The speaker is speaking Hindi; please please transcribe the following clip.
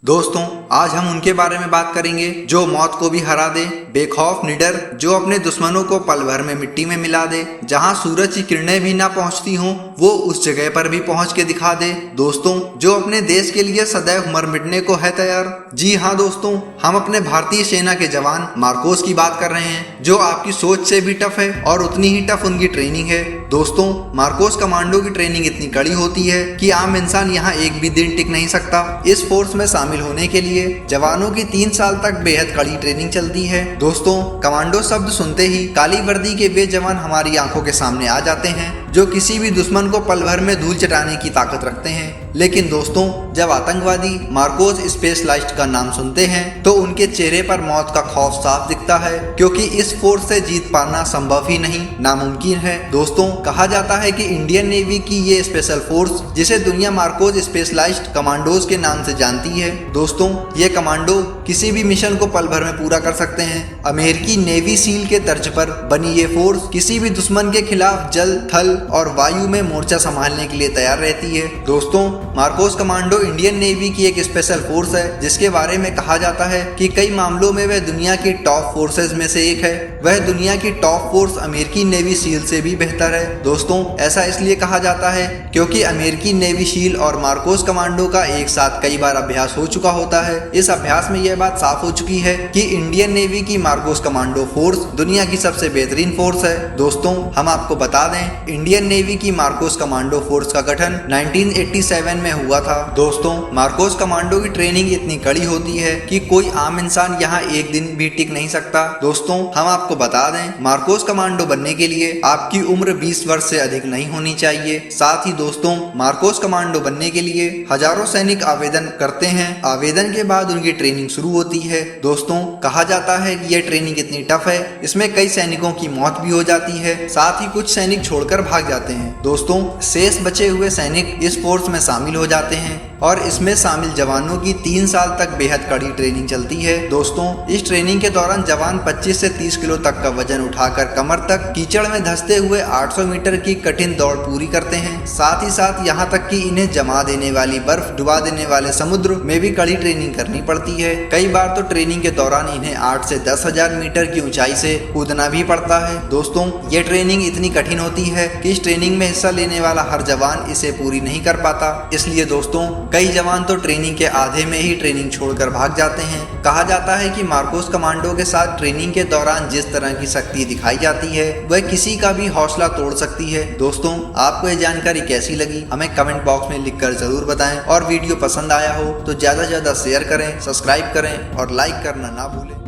दोस्तों, आज हम उनके बारे में बात करेंगे जो मौत को भी हरा दे, बेखौफ निडर, जो अपने दुश्मनों को पल भर में मिट्टी में मिला दे, जहां सूरज की किरणें भी ना पहुंचती हों वो उस जगह पर भी पहुंच के दिखा दे। दोस्तों, जो अपने देश के लिए सदैव मर मिटने को है तैयार। जी हाँ दोस्तों, हम अपने भारतीय सेना के जवान मार्कोस की बात कर रहे हैं, जो आपकी सोच से भी टफ है और उतनी ही टफ उनकी ट्रेनिंग है। दोस्तों, मार्कोस कमांडो की ट्रेनिंग इतनी कड़ी होती है कि आम इंसान यहाँ एक भी दिन टिक नहीं सकता। इस फोर्स में शामिल होने के लिए जवानों की 3 साल तक बेहद कड़ी ट्रेनिंग चलती है। दोस्तों, कमांडो शब्द सुनते ही काली वर्दी के वे जवान हमारी आंखों के सामने आ जाते हैं जो किसी भी दुश्मन को पल भर में धूल चटाने की ताकत रखते हैं। लेकिन दोस्तों, जब आतंकवादी मार्कोस स्पेशलाइज्ड का नाम सुनते हैं तो उनके चेहरे पर मौत का खौफ साफ दिखता है, क्योंकि इस फोर्स से जीत पाना संभव ही नहीं, नामुमकिन है। दोस्तों, कहा जाता है कि इंडियन नेवी की ये स्पेशल फोर्स, जिसे दुनिया मार्कोस स्पेशलाइज्ड कमांडोज के नाम से जानती है, दोस्तों ये कमांडो किसी भी मिशन को पल भर में पूरा कर सकते हैं। अमेरिकी नेवी सील के तर्ज पर बनी ये फोर्स किसी भी दुश्मन के खिलाफ जल, थल और वायु में मोर्चा संभालने के लिए तैयार रहती है। दोस्तों, मार्कोस कमांडो इंडियन नेवी की एक स्पेशल फोर्स है, जिसके बारे में कहा जाता है कि कई मामलों में वह दुनिया की टॉप फोर्सेज में से एक है। वह दुनिया की टॉप फोर्स अमेरिकी नेवी सील से भी बेहतर है। दोस्तों, ऐसा इसलिए कहा जाता है क्योंकि अमेरिकी नेवी सील और मार्कोस कमांडो का एक साथ कई बार अभ्यास हो चुका होता है। इस अभ्यास में यह बात साफ हो चुकी है कि इंडियन नेवी की मार्कोस कमांडो फोर्स दुनिया की सबसे बेहतरीन फोर्स है। दोस्तों, हम आपको बता दें, इंडियन नेवी की मार्कोस कमांडो फोर्स का गठन 1987 में हुआ था। दोस्तों, मार्कोस कमांडो की ट्रेनिंग इतनी कड़ी होती है कि कोई आम इंसान यहाँ एक दिन भी टिक नहीं सकता। दोस्तों, हम आपको बता दें, मार्कोस कमांडो बनने के लिए आपकी उम्र 20 वर्ष से अधिक नहीं होनी चाहिए। साथ ही दोस्तों, मार्कोस कमांडो बनने के लिए हजारों सैनिक आवेदन करते हैं। आवेदन के बाद उनकी ट्रेनिंग शुरू होती है। दोस्तों, कहा जाता है कि यह ट्रेनिंग इतनी टफ है, इसमें कई सैनिकों की मौत भी हो जाती है, साथ ही कुछ सैनिक छोड़कर भाग जाते हैं। दोस्तों, शेष बचे हुए सैनिक इस फोर्स में शामिल हो जाते हैं और इसमें शामिल जवानों की 3 साल तक बेहद कड़ी ट्रेनिंग चलती है। दोस्तों, इस ट्रेनिंग के दौरान जवान 25 से 30 किलो तक का वजन उठाकर कमर तक कीचड़ में धंसते हुए 800 मीटर की कठिन दौड़ पूरी करते हैं। साथ ही साथ यहाँ तक कि इन्हें जमा देने वाली बर्फ डुबा देने वाले समुद्र में भी कड़ी ट्रेनिंग करनी पड़ती है। कई बार तो ट्रेनिंग के दौरान इन्हें 8 से 10,000 मीटर की ऊंचाई से कूदना भी पड़ता है। दोस्तों, ये ट्रेनिंग इतनी कठिन होती है कि इस ट्रेनिंग में हिस्सा लेने वाला हर जवान इसे पूरी नहीं कर पाता। इसलिए दोस्तों, कई जवान तो ट्रेनिंग के आधे में ही ट्रेनिंग छोड़कर भाग जाते हैं। कहा जाता है कि मार्कोस कमांडो के साथ ट्रेनिंग के दौरान जिस तरह की शक्ति दिखाई जाती है वह किसी का भी हौसला तोड़ सकती है। दोस्तों, आपको ये जानकारी कैसी लगी हमें कमेंट बॉक्स में लिखकर जरूर बताएं, और वीडियो पसंद आया हो तो ज्यादा से ज्यादा शेयर करें, सब्सक्राइब करें और लाइक करना ना भूलें।